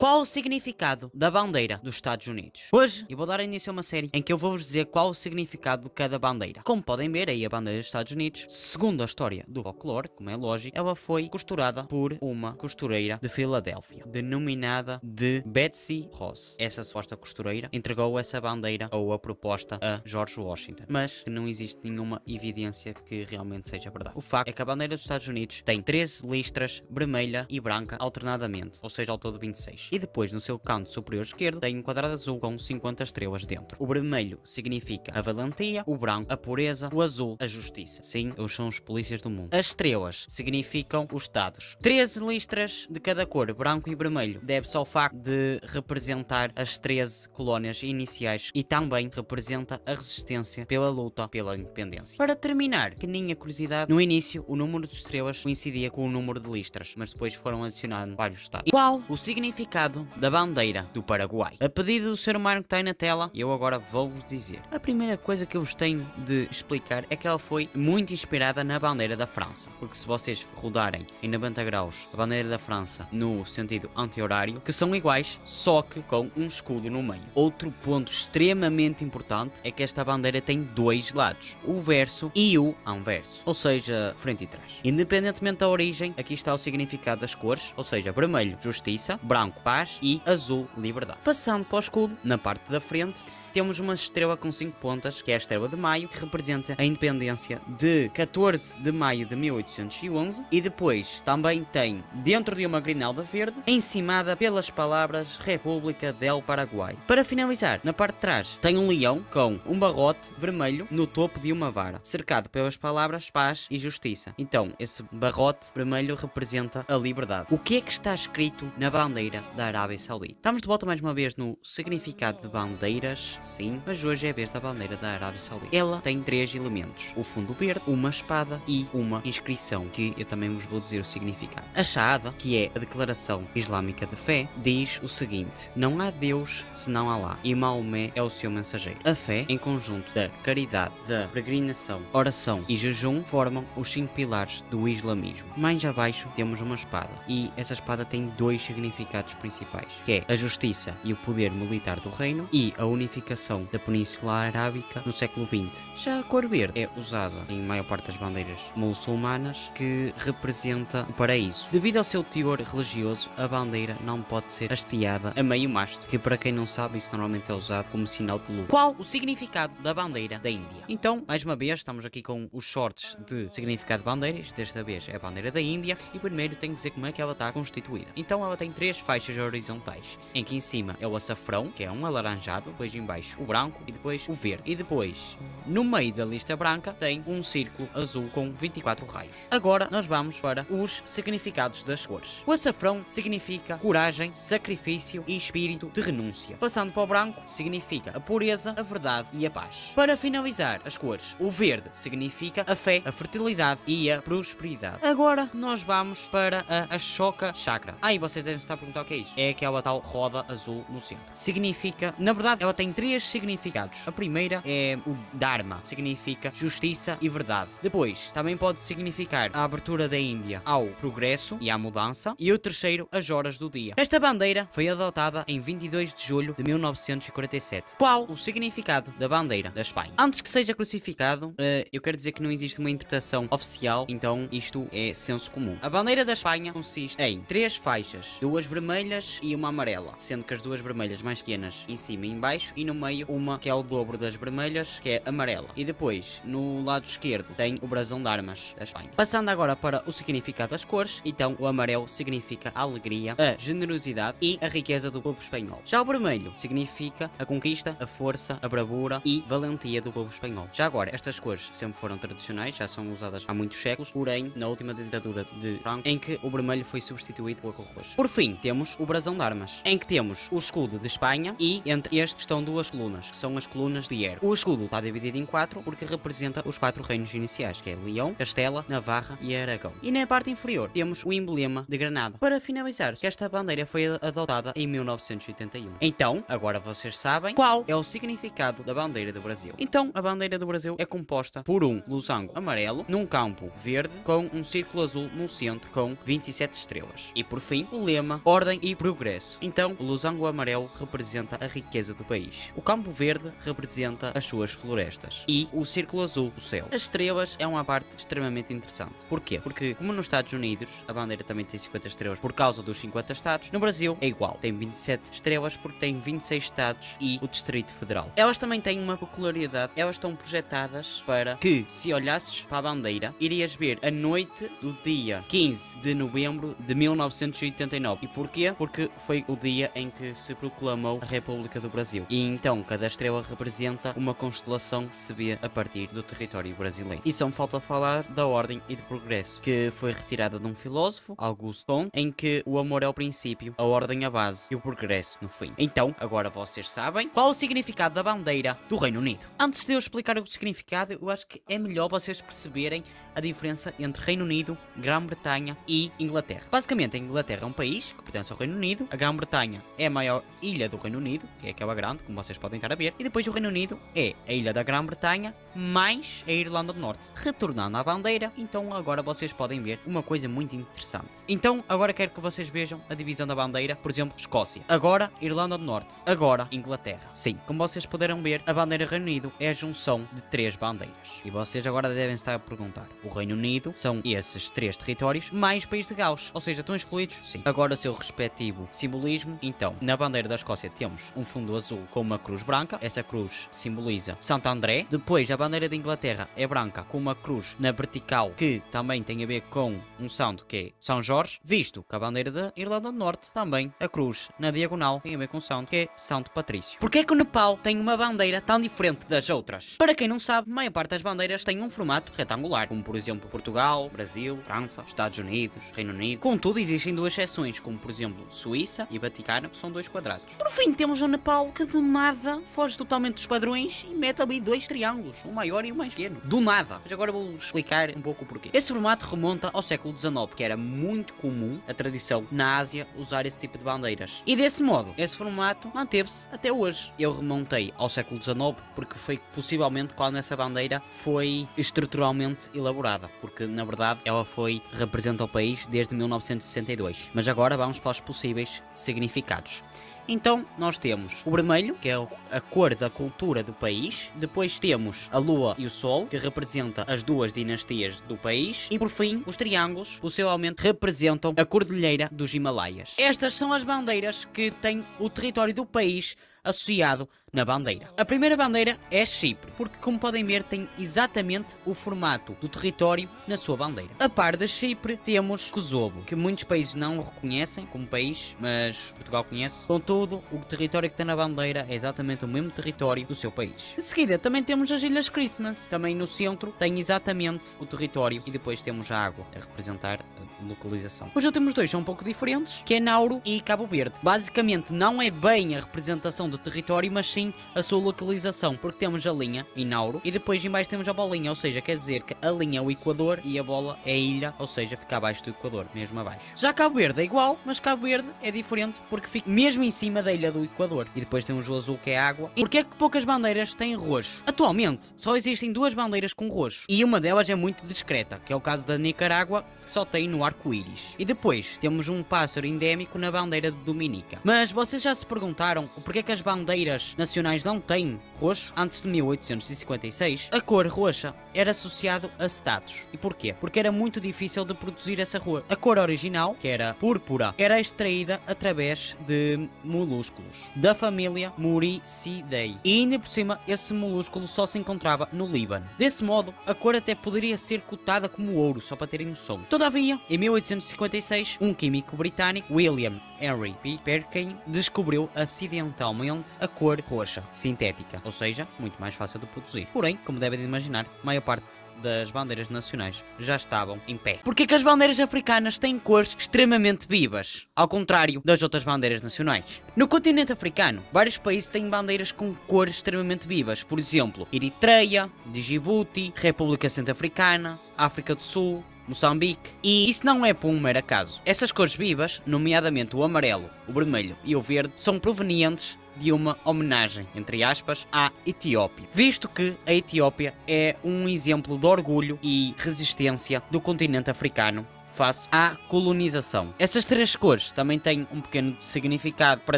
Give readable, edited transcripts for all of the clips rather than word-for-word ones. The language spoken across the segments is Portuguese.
Qual o significado da bandeira dos Estados Unidos? Hoje eu vou dar início a uma série em que eu vou-vos dizer qual o significado de cada bandeira. Como podem ver aí a bandeira dos Estados Unidos, segundo a história do folclore, como é lógico, ela foi costurada por uma costureira de Filadélfia, denominada de Betsy Ross. Essa suposta costureira entregou essa bandeira ou a proposta a George Washington, mas que não existe nenhuma evidência que realmente seja verdade. O facto é que a bandeira dos Estados Unidos tem 13 listras, vermelha e branca alternadamente, ou seja, ao todo 26. E depois, no seu canto superior esquerdo, tem um quadrado azul com 50 estrelas dentro. O vermelho significa a valentia, o branco a pureza, o azul a justiça. Sim, eles são os polícias do mundo. As estrelas significam os estados. 13 listras de cada cor, branco e vermelho, deve-se ao facto de representar as 13 colónias iniciais e também representa a resistência pela luta pela independência. Para terminar, pequeninha curiosidade, no início o número de estrelas coincidia com o número de listras, mas depois foram adicionados vários estados. E qual o significado da bandeira do Paraguai? A pedido do ser humano que está aí na tela, eu agora vou-vos dizer. A primeira coisa que eu vos tenho de explicar é que ela foi muito inspirada na bandeira da França, porque se vocês rodarem em 90 graus a bandeira da França no sentido anti-horário, que são iguais, só que com um escudo no meio. Outro ponto extremamente importante é que esta bandeira tem dois lados, o verso e o anverso, ou seja, frente e trás. Independentemente da origem, aqui está o significado das cores, ou seja, vermelho, justiça, branco, paz e azul, liberdade. Passando para o escudo, na parte da frente, temos uma estrela com 5 pontas, que é a estrela de maio, que representa a independência de 14 de maio de 1811. E depois também tem, dentro de uma grinalda verde, encimada pelas palavras República del Paraguai. Para finalizar, na parte de trás, tem um leão com um barrote vermelho no topo de uma vara, cercado pelas palavras paz e justiça. Então, esse barrote vermelho representa a liberdade. O que é que está escrito na bandeira da Arábia Saudita? Estamos de volta mais uma vez no significado de bandeiras. Sim, mas hoje é a vez da bandeira da Arábia Saudita. Ela tem 3 elementos: o fundo verde, uma espada e uma inscrição, que eu também vos vou dizer o significado. A Shahada, que é a declaração islâmica de fé, diz o seguinte: não há Deus senão Alá, e Maomé é o seu mensageiro. A fé, em conjunto da caridade, da peregrinação, oração e jejum, formam os 5 pilares do islamismo. Mais abaixo temos uma espada, e essa espada tem 2 significados principais, que é a justiça e o poder militar do reino, e a unificação da Península Arábica no século XX. Já a cor verde é usada em maior parte das bandeiras muçulmanas, que representa o paraíso. Devido ao seu teor religioso, a bandeira não pode ser hasteada a meio mastro, que para quem não sabe, isso normalmente é usado como sinal de luta. Qual o significado da bandeira da Índia? Então, mais uma vez, estamos aqui com os shorts de significado de bandeiras. Desta vez é a bandeira da Índia, e primeiro tenho que dizer como é que ela está constituída. Então ela tem 3 faixas horizontais, em que em cima é o açafrão, que é um alaranjado, depois em baixo o branco e depois o verde. E depois, no meio da lista branca, tem um círculo azul com 24 raios. Agora nós vamos para os significados das cores. O açafrão significa coragem, sacrifício e espírito de renúncia. Passando para o branco, significa a pureza, a verdade e a paz. Para finalizar as cores, o verde significa a fé, a fertilidade e a prosperidade. Agora nós vamos para a Ashoka Chakra. Aí vocês devem estar a perguntar o que é isso. É aquela tal roda azul no centro. Significa, na verdade, ela tem 3 significados. A primeira é o Dharma, significa justiça e verdade. Depois, também pode significar a abertura da Índia ao progresso e à mudança. E o terceiro, as horas do dia. Esta bandeira foi adotada em 22 de julho de 1947. Qual o significado da bandeira da Espanha? Antes que seja crucificado, eu quero dizer que não existe uma interpretação oficial, então isto é senso comum. A bandeira da Espanha consiste em 3 faixas, 2 vermelhas e uma amarela, sendo que as 2 vermelhas mais pequenas em cima e em baixo, e no meio uma que é o dobro das vermelhas, que é amarela. E depois, no lado esquerdo, tem o brasão de armas da Espanha. Passando agora para o significado das cores, então o amarelo significa a alegria, a generosidade e a riqueza do povo espanhol. Já o vermelho significa a conquista, a força, a bravura e valentia do povo espanhol. Já agora, estas cores sempre foram tradicionais, já são usadas há muitos séculos, porém, na última ditadura de Franco, em que o vermelho foi substituído pela cor roxa. Por fim, temos o brasão de armas, em que temos o escudo de Espanha, e entre estes estão 2 duas colunas, que são as colunas de hierro. O escudo está dividido em 4 porque representa os 4 reinos iniciais, que é Leão, Castela, Navarra e Aragão. E na parte inferior temos o emblema de Granada. Para finalizar, que esta bandeira foi adotada em 1981. Então, agora vocês sabem qual é o significado da bandeira do Brasil. Então, a bandeira do Brasil é composta por um losango amarelo num campo verde com um círculo azul no centro com 27 estrelas. E por fim, o lema Ordem e Progresso. Então, o losango amarelo representa a riqueza do país. O campo verde representa as suas florestas. E o círculo azul, o céu. As estrelas é uma parte extremamente interessante. Porquê? Porque, como nos Estados Unidos, a bandeira também tem 50 estrelas por causa dos 50 estados, no Brasil é igual. Tem 27 estrelas porque tem 26 estados e o Distrito Federal. Elas também têm uma peculiaridade. Elas estão projetadas para que, se olhasses para a bandeira, irias ver a noite do dia 15 de novembro de 1989. E porquê? Porque foi o dia em que se proclamou a República do Brasil. E então, cada estrela representa uma constelação que se vê a partir do território brasileiro. E só me falta falar da Ordem e do Progresso, que foi retirada de um filósofo, Auguste Comte, em que o amor é o princípio, a ordem a base e o progresso no fim. Então, agora vocês sabem qual o significado da bandeira do Reino Unido. Antes de eu explicar o significado, eu acho que é melhor vocês perceberem a diferença entre Reino Unido, Grã-Bretanha e Inglaterra. Basicamente, a Inglaterra é um país que pertence ao Reino Unido, a Grã-Bretanha é a maior ilha do Reino Unido, que é aquela grande, como vocês podem estar a ver, e depois o Reino Unido é a ilha da Grã-Bretanha mais a Irlanda do Norte. Retornando à bandeira, então agora vocês podem ver uma coisa muito interessante. Então, agora quero que vocês vejam a divisão da bandeira, por exemplo, Escócia. Agora, Irlanda do Norte. Agora, Inglaterra. Sim, como vocês puderam ver, a bandeira do Reino Unido é a junção de 3 bandeiras. E vocês agora devem estar a perguntar, o Reino Unido são esses 3 territórios mais o País de Gales, ou seja, estão excluídos? Sim. Agora o seu respectivo simbolismo, então, na bandeira da Escócia temos um fundo azul com uma cruz branca, essa cruz simboliza Santo André. Depois, a bandeira da Inglaterra é branca com uma cruz na vertical que também tem a ver com um santo que é São Jorge, visto que a bandeira da Irlanda do Norte também a cruz na diagonal tem a ver com o santo que é Santo Patrício. Porquê é que o Nepal tem uma bandeira tão diferente das outras? Para quem não sabe, a maior parte das bandeiras tem um formato retangular, como por exemplo Portugal, Brasil, França, Estados Unidos, Reino Unido. Contudo, existem 2 exceções, como por exemplo Suíça e Vaticano, que são 2 quadrados. Por fim, temos o Nepal que do nada foge totalmente dos padrões e mete ali 2 triângulos, um maior e um mais pequeno. Do nada. Mas agora vou explicar um pouco o porquê. Esse formato remonta ao século XIX, que era muito comum a tradição na Ásia usar esse tipo de bandeiras. E desse modo, esse formato manteve-se até hoje. Eu remontei ao século XIX porque foi possivelmente quando essa bandeira foi estruturalmente elaborada, porque na verdade ela representa o país desde 1962. Mas agora vamos para os possíveis significados. Então, nós temos o vermelho, que é a cor da cultura do país. Depois temos a lua e o sol, que representa as 2 dinastias do país. E por fim, os triângulos, possivelmente representam a cordilheira dos Himalaias. Estas são as bandeiras que têm o território do país associado na bandeira. A primeira bandeira é Chipre, porque como podem ver tem exatamente o formato do território na sua bandeira. A par de Chipre temos Kosovo, que muitos países não o reconhecem como país, mas Portugal conhece. Contudo, o território que tem na bandeira é exatamente o mesmo território do seu país. De seguida também temos as Ilhas Christmas, também no centro tem exatamente o território e depois temos a água a representar a localização. Os últimos 2 são um pouco diferentes, que é Nauru e Cabo Verde. Basicamente não é bem a representação do território, mas sim a sua localização, porque temos a linha em Nauru e depois em baixo temos a bolinha, ou seja, quer dizer que a linha é o Equador e a bola é a ilha, ou seja, fica abaixo do Equador, mesmo abaixo. Já Cabo Verde é igual, mas Cabo Verde é diferente porque fica mesmo em cima da ilha do Equador. E depois temos o azul, que é a água. E porquê é que poucas bandeiras têm roxo? Atualmente só existem 2 bandeiras com roxo e uma delas é muito discreta, que é o caso da Nicarágua, que só tem no arco-íris. E depois temos um pássaro endémico na bandeira de Dominica. Mas vocês já se perguntaram o porquê que as bandeiras nacionais não têm roxo? Antes de 1856, a cor roxa era associado a status. E porquê? Porque era muito difícil de produzir essa cor. A cor original, que era púrpura, era extraída através de molúsculos da família Muricidae. E ainda por cima, esse molúsculo só se encontrava no Líbano. Desse modo, a cor até poderia ser cotada como ouro, só para terem noção. Todavia, em 1856, um químico britânico, William Henry Perkin, descobriu acidentalmente a cor roxa, sintética, ou seja, muito mais fácil de produzir. Porém, como devem imaginar, a maior parte das bandeiras nacionais já estavam em pé. Porquê que as bandeiras africanas têm cores extremamente vivas, ao contrário das outras bandeiras nacionais? No continente africano, vários países têm bandeiras com cores extremamente vivas, por exemplo, Eritreia, Djibouti, República Centro-Africana, África do Sul, Moçambique, e isso não é por um mero acaso. Essas cores vivas, nomeadamente o amarelo, o vermelho e o verde, são provenientes de uma homenagem, entre aspas, à Etiópia, visto que a Etiópia é um exemplo de orgulho e resistência do continente africano face à colonização. Essas três cores também têm um pequeno significado para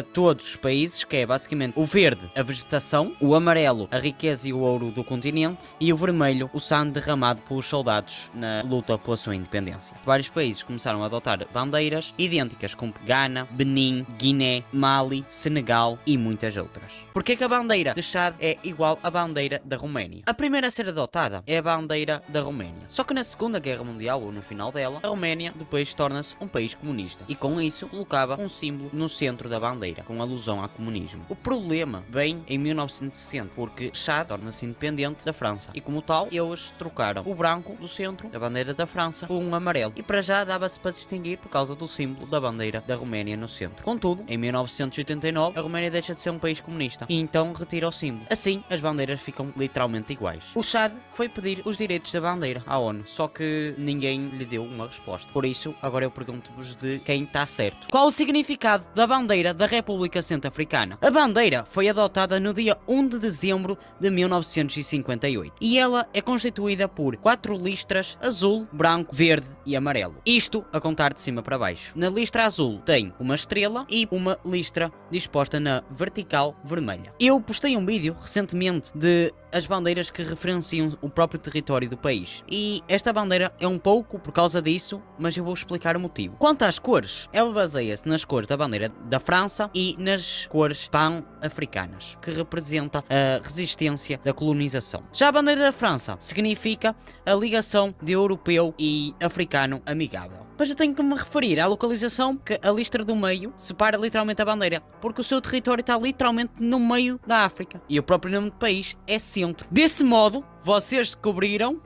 todos os países, que é basicamente o verde, a vegetação, o amarelo, a riqueza e o ouro do continente, e o vermelho, o sangue derramado pelos soldados na luta pela sua independência. Vários países começaram a adotar bandeiras idênticas, como Ghana, Benin, Guiné, Mali, Senegal e muitas outras. Porquê que a bandeira de Chad é igual à bandeira da Roménia? A primeira a ser adotada é a bandeira da Roménia. Só que na Segunda Guerra Mundial, ou no final dela, a Roménia depois torna-se um país comunista e com isso colocava um símbolo no centro da bandeira, com alusão ao comunismo. O problema vem em 1960, porque Chad torna-se independente da França e como tal eles trocaram o branco do centro da bandeira da França por um amarelo, e para já dava-se para distinguir por causa do símbolo da bandeira da Roménia no centro. Contudo, em 1989 a Roménia deixa de ser um país comunista e então retira o símbolo. Assim as bandeiras ficam literalmente iguais. O Chad foi pedir os direitos da bandeira à ONU, só que ninguém lhe deu uma resposta. Por isso, agora eu pergunto-vos de quem está certo. Qual o significado da bandeira da República Centro-Africana? A bandeira foi adotada no dia 1 de dezembro de 1958 e ela é constituída por 4 listras: azul, branco, verde e amarelo. Isto a contar de cima para baixo. Na listra azul tem uma estrela e uma listra disposta na vertical vermelha. Eu postei um vídeo recentemente de as bandeiras que referenciam o próprio território do país, e esta bandeira é um pouco por causa disso, mas eu vou explicar o motivo. Quanto às cores, ela baseia-se nas cores da bandeira da França e nas cores pan-africanas, que representa a resistência da colonização. Já a bandeira da França significa a ligação de europeu e africano amigável. Mas eu tenho que me referir à localização, que a listra do meio separa literalmente a bandeira, porque o seu território está literalmente no meio da África e o próprio nome do país é centro. Desse modo, vocês descobriram